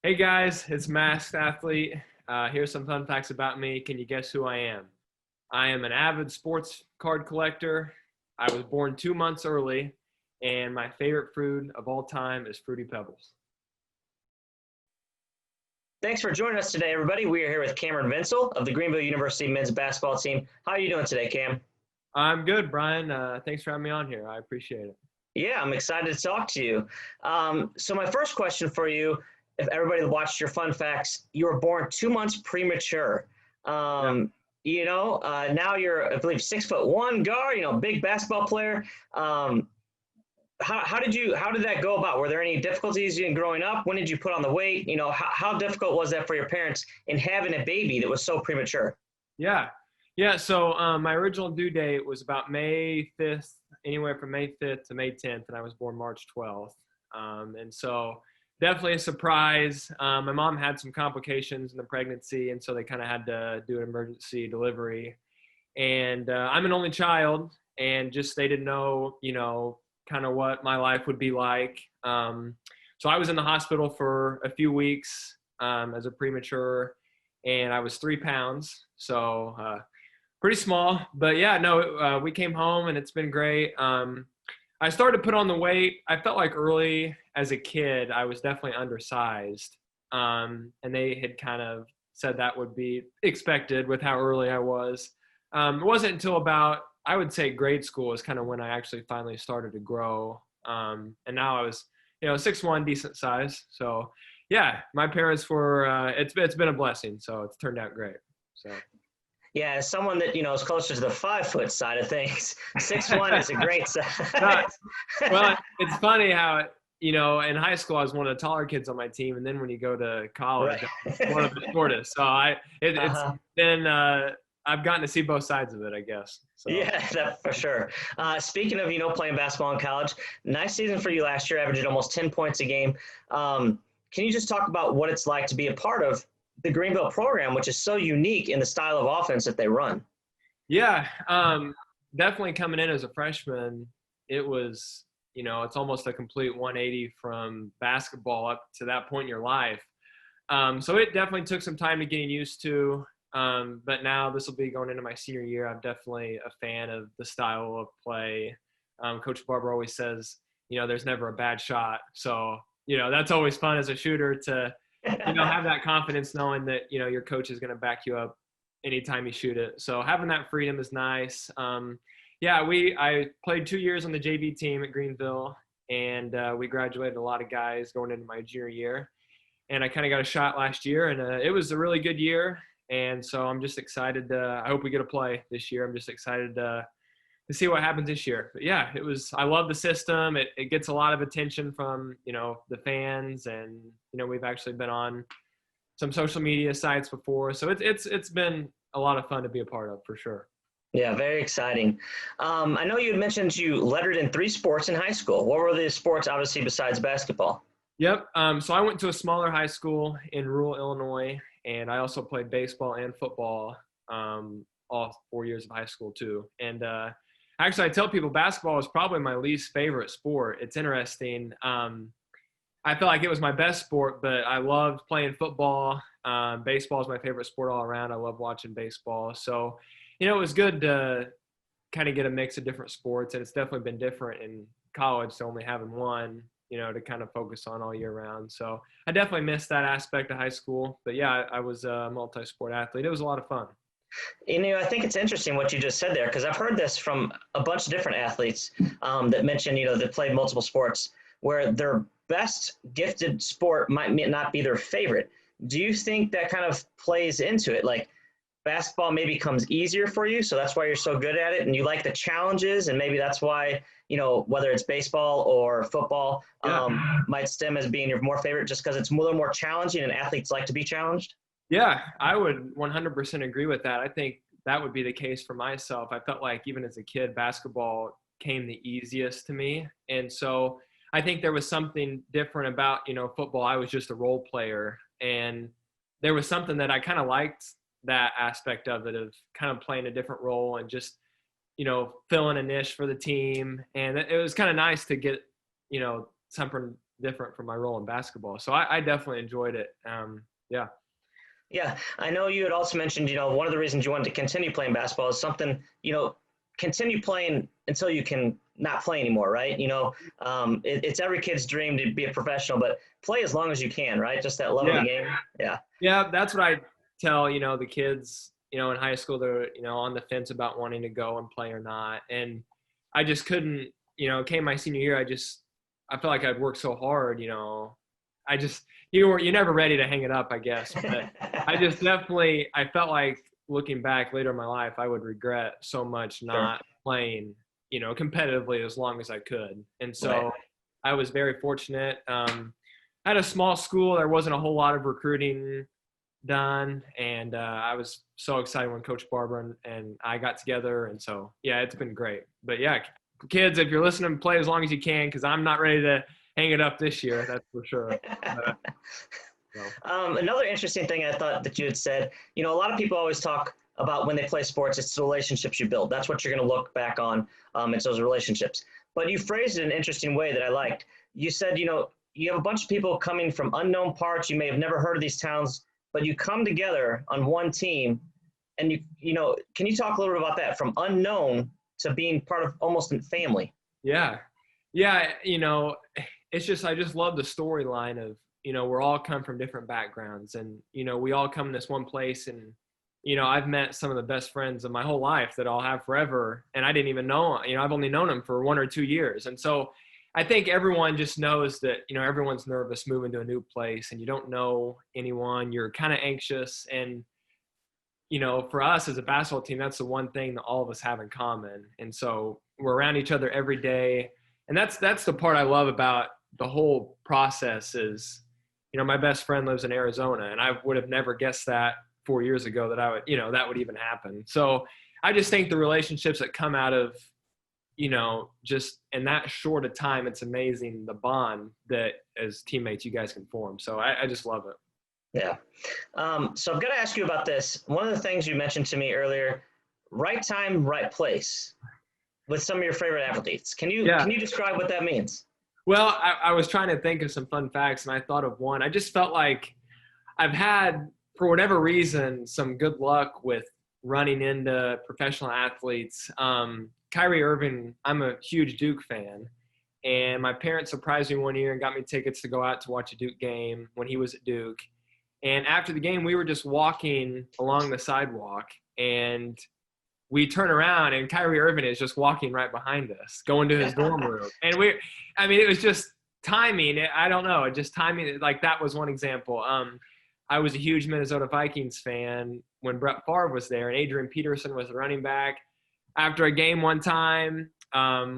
Hey guys, it's Masked Athlete. Here's some fun facts about me. Can you guess who I am? I am an avid sports card collector. I was born 2 months early, and my favorite food of all time is Fruity Pebbles. Thanks for joining us today, everybody. We are here with Kameron Vinsel of the Greenville University men's basketball team. How are you doing today, Cam? I'm good, Brian. Thanks for having me on here. I appreciate it. Yeah, I'm excited to talk to you. So my first question for you, if everybody watched your fun facts, you were born 2 months premature. Yeah. Now you're, I believe, 6'1" guard. Big basketball player. How did that go about? Were there any difficulties in growing up? When did you put on the weight? How difficult was that for your parents in having a baby that was so premature? Yeah. Yeah. So my original due date was about May 5th, anywhere from May 5th to May 10th, and I was born March 12th. And so definitely a surprise. My mom had some complications in the pregnancy, and so they kind of had to do an emergency delivery. And I'm an only child, and just they didn't know, kind of what my life would be like. So I was in the hospital for a few weeks as a premature, and I was 3 pounds. So pretty small, but yeah, no, we came home and it's been great. I started to put on the weight. I felt like early as a kid, I was definitely undersized. And they had kind of said that would be expected with how early I was. It wasn't until about, I would say grade school is kind of when I actually finally started to grow. And now I was, 6'1", decent size. So yeah, my parents were, it's been a blessing. So it's turned out great. So. Yeah, as someone that is closer to the 5 foot side of things, 6'1" is a great size. Well, it's funny how, in high school I was one of the taller kids on my team, and then when you go to college, Right. I'm one of the shortest. So it's Uh-huh. been I've gotten to see both sides of it, I guess. So Yeah, that for sure. Speaking of playing basketball in college, nice season for you last year, averaging almost 10 points a game. Can you just talk about what it's like to be a part of the Greenville program, which is so unique in the style of offense that they run? yeah, definitely coming in as a freshman, it was it's almost a complete 180 from basketball up to that point in your life. So it definitely took some time to getting used to. But now this will be going into my senior year. I'm definitely a fan of the style of play. Coach Barber always says, there's never a bad shot. So, that's always fun as a shooter to, have that confidence knowing that, your coach is going to back you up anytime you shoot it. So having that freedom is nice. I played 2 years on the JV team at Greenville, and we graduated a lot of guys going into my junior year. And I kind of got a shot last year, and it was a really good year. And so I'm just excited. I hope we get to play this year. I'm just excited to see what happens this year. But yeah, I love the system. It gets a lot of attention from, the fans, and, we've actually been on some social media sites before. So it's been a lot of fun to be a part of, for sure. Yeah, very exciting. I know you had mentioned you lettered in 3 sports in high school. What were the sports, obviously, besides basketball? Yep. So I went to a smaller high school in rural Illinois, and I also played baseball and football all 4 years of high school too. And actually, I tell people basketball is probably my least favorite sport. It's interesting. I feel like it was my best sport, but I loved playing football. Baseball is my favorite sport all around. I love watching baseball. So, it was good to kind of get a mix of different sports, and it's definitely been different in college to only having one, to kind of focus on all year round. So I definitely missed that aspect of high school, but yeah, I was a multi-sport athlete. It was a lot of fun. I think it's interesting what you just said there because I've heard this from a bunch of different athletes that mention, that played multiple sports where their best gifted sport might not be their favorite. Do you think that kind of plays into it? Like basketball maybe comes easier for you, so that's why you're so good at it, and you like the challenges, and maybe that's why, whether it's baseball or football, Yeah. might stem as being your more favorite just because it's a little more challenging and athletes like to be challenged? Yeah, I would 100% agree with that. I think that would be the case for myself. I felt like even as a kid, basketball came the easiest to me. And so I think there was something different about, football. I was just a role player, and there was something that I kind of liked, that aspect of it, of kind of playing a different role and just, filling a niche for the team. And it was kind of nice to get, something different from my role in basketball. So I definitely enjoyed it. Yeah. Yeah, I know you had also mentioned, one of the reasons you wanted to continue playing basketball is something, continue playing until you can not play anymore, right? It's every kid's dream to be a professional, but play as long as you can, right? Just that love of the Yeah. game. Yeah. Yeah. That's what I tell, the kids, in high school, they're, on the fence about wanting to go and play or not. And I just couldn't, came my senior year, I felt like I'd worked so hard, I just, you're never ready to hang it up, I guess. But I felt like looking back later in my life, I would regret so much not playing, competitively as long as I could. And so Right. I was very fortunate. I had a small school. There wasn't a whole lot of recruiting done. And I was so excited when Coach Barber and I got together. And so, yeah, it's been great. But yeah, kids, if you're listening, play as long as you can, because I'm not ready to hang it up this year. That's for sure. Another interesting thing I thought that you had said, a lot of people always talk about when they play sports, it's the relationships you build. That's what you're going to look back on. It's those relationships. But you phrased it in an interesting way that I liked. You said, you have a bunch of people coming from unknown parts. You may have never heard of these towns, but you come together on one team. And can you talk a little bit about that, from unknown to being part of almost a family? Yeah. Yeah. It's just, I just love the storyline of, we're all come from different backgrounds, and, we all come in this one place, and, I've met some of the best friends of my whole life that I'll have forever. And I didn't even know, I've only known them for 1 or 2 years. And so I think everyone just knows that, everyone's nervous moving to a new place, and you don't know anyone, you're kind of anxious. And, for us as a basketball team, that's the one thing that all of us have in common. And so we're around each other every day. And that's the part I love about the whole process is, my best friend lives in Arizona, and I would have never guessed that 4 years ago that I would, that would even happen. So I just think the relationships that come out of, just in that short a time, it's amazing the bond that as teammates you guys can form. So I just love it. Yeah. So I've got to ask you about this. One of the things you mentioned to me earlier, right time, right place with some of your favorite athletes. Can you describe what that means? Well, I was trying to think of some fun facts, and I thought of one. I just felt like I've had, for whatever reason, some good luck with running into professional athletes. Kyrie Irving, I'm a huge Duke fan, and my parents surprised me one year and got me tickets to go out to watch a Duke game when he was at Duke. And after the game, we were just walking along the sidewalk, and we turn around, and Kyrie Irving is just walking right behind us, going to his dorm room. And it was just timing. I don't know, just timing. Like, that was one example. I was a huge Minnesota Vikings fan when Brett Favre was there, and Adrian Peterson was the running back. After a game one time,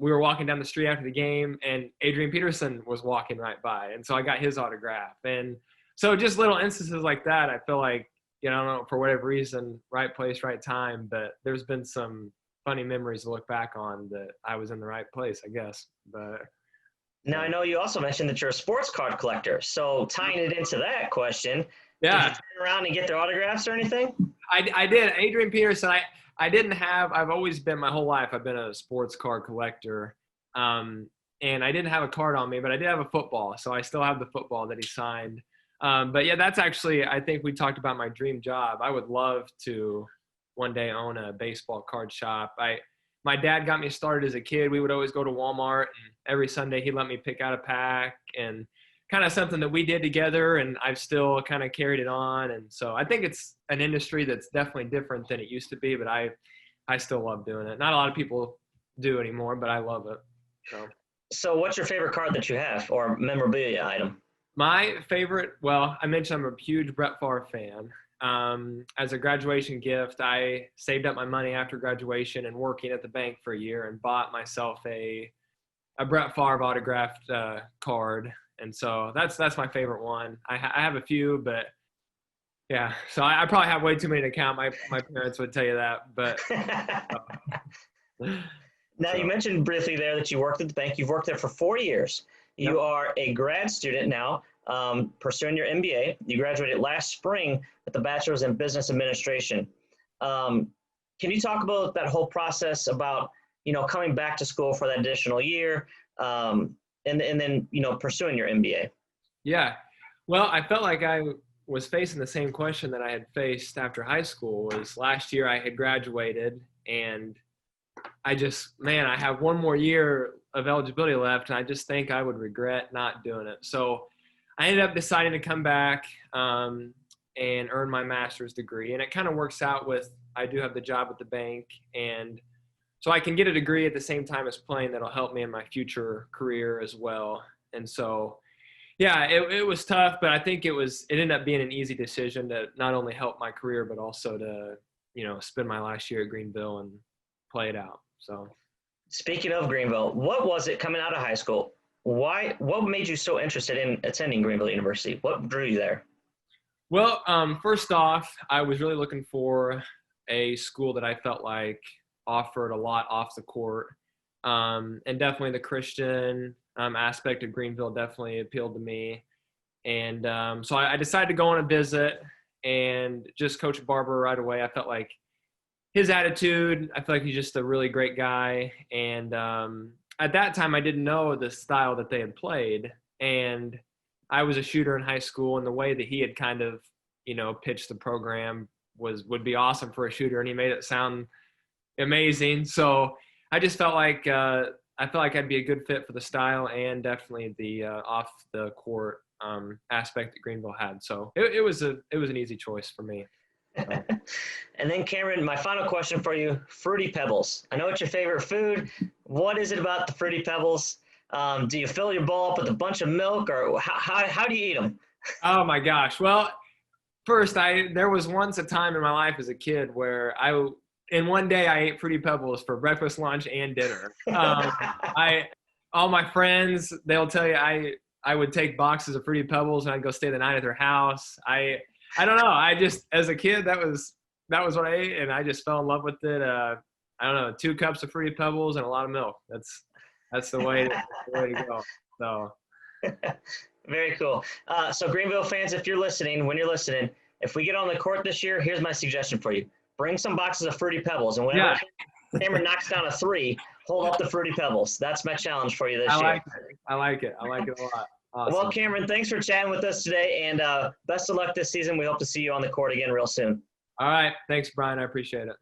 we were walking down the street after the game, and Adrian Peterson was walking right by. And so I got his autograph. And so just little instances like that, I feel like, I don't know, for whatever reason, right place, right time. But there's been some funny memories to look back on that I was in the right place, I guess. But now, I know you also mentioned that you're a sports card collector. So tying it into that question, yeah, did you turn around and get their autographs or anything? I did. Adrian Peterson, I didn't have, I've always been, my whole life, I've been a sports card collector. And I didn't have a card on me, but I did have a football. So I still have the football that he signed. But yeah, that's actually, I think we talked about my dream job. I would love to one day own a baseball card shop. My dad got me started as a kid. We would always go to Walmart, and every Sunday he'd let me pick out a pack, and kind of something that we did together, and I've still kind of carried it on. And so I think it's an industry that's definitely different than it used to be, but I still love doing it. Not a lot of people do anymore, but I love it. So what's your favorite card that you have, or memorabilia item? My favorite, well, I mentioned I'm a huge Brett Favre fan. As a graduation gift, I saved up my money after graduation and working at the bank for a year, and bought myself a Brett Favre autographed card. And so that's my favorite one. I have a few, but yeah. So I probably have way too many to count. My parents would tell you that, but. Now, you mentioned briefly there that you worked at the bank. You've worked there for 4 years. You are a grad student now, pursuing your MBA. You graduated last spring with the Bachelor's in Business Administration. Can you talk about that whole process about, coming back to school for that additional year? and then, pursuing your MBA? Yeah. Well, I felt like I was facing the same question that I had faced after high school. Was last year I had graduated, and I have one more year of eligibility left, and I just think I would regret not doing it. So I ended up deciding to come back and earn my master's degree. And it kind of works out with, I do have the job at the bank, and so I can get a degree at the same time as playing that'll help me in my future career as well. And so, yeah, it was tough, but I think it ended up being an easy decision to not only help my career, but also to, spend my last year at Greenville and play it out. So, Speaking of Greenville, what was it coming out of high school? What made you so interested in attending Greenville University? What drew you there? well, first off, I was really looking for a school that I felt like offered a lot off the court. And definitely the Christian aspect of Greenville definitely appealed to me. And so I decided to go on a visit, and just Coach Barber right away. I felt like his attitude, I feel like he's just a really great guy. And at that time, I didn't know the style that they had played. And I was a shooter in high school, and the way that he had kind of, pitched the program would be awesome for a shooter, and he made it sound amazing. So I just felt like I'd be a good fit for the style and definitely the off the court aspect that Greenville had. So it was an easy choice for me. And then Kameron, my final question for you: Fruity Pebbles. I know it's your favorite food. What is it about the Fruity Pebbles? Do you fill your bowl up with a bunch of milk, or how do you eat them? Oh my gosh! Well, first there was once a time in my life as a kid where in one day I ate Fruity Pebbles for breakfast, lunch, and dinner. All my friends, they'll tell you I would take boxes of Fruity Pebbles and I'd go stay the night at their house. I don't know. I just, as a kid, that was what I ate, and I just fell in love with it. I don't know, 2 cups of Fruity Pebbles and a lot of milk. That's the way to go. So. Very cool. So Greenville fans, if you're listening, when you're listening, if we get on the court this year, here's my suggestion for you: bring some boxes of Fruity Pebbles, and whenever Cameron knocks down a 3, hold up the Fruity Pebbles. That's my challenge for you this year. I like it a lot. Awesome. Well, Cameron, thanks for chatting with us today, and best of luck this season. We hope to see you on the court again real soon. All right. Thanks, Brian. I appreciate it.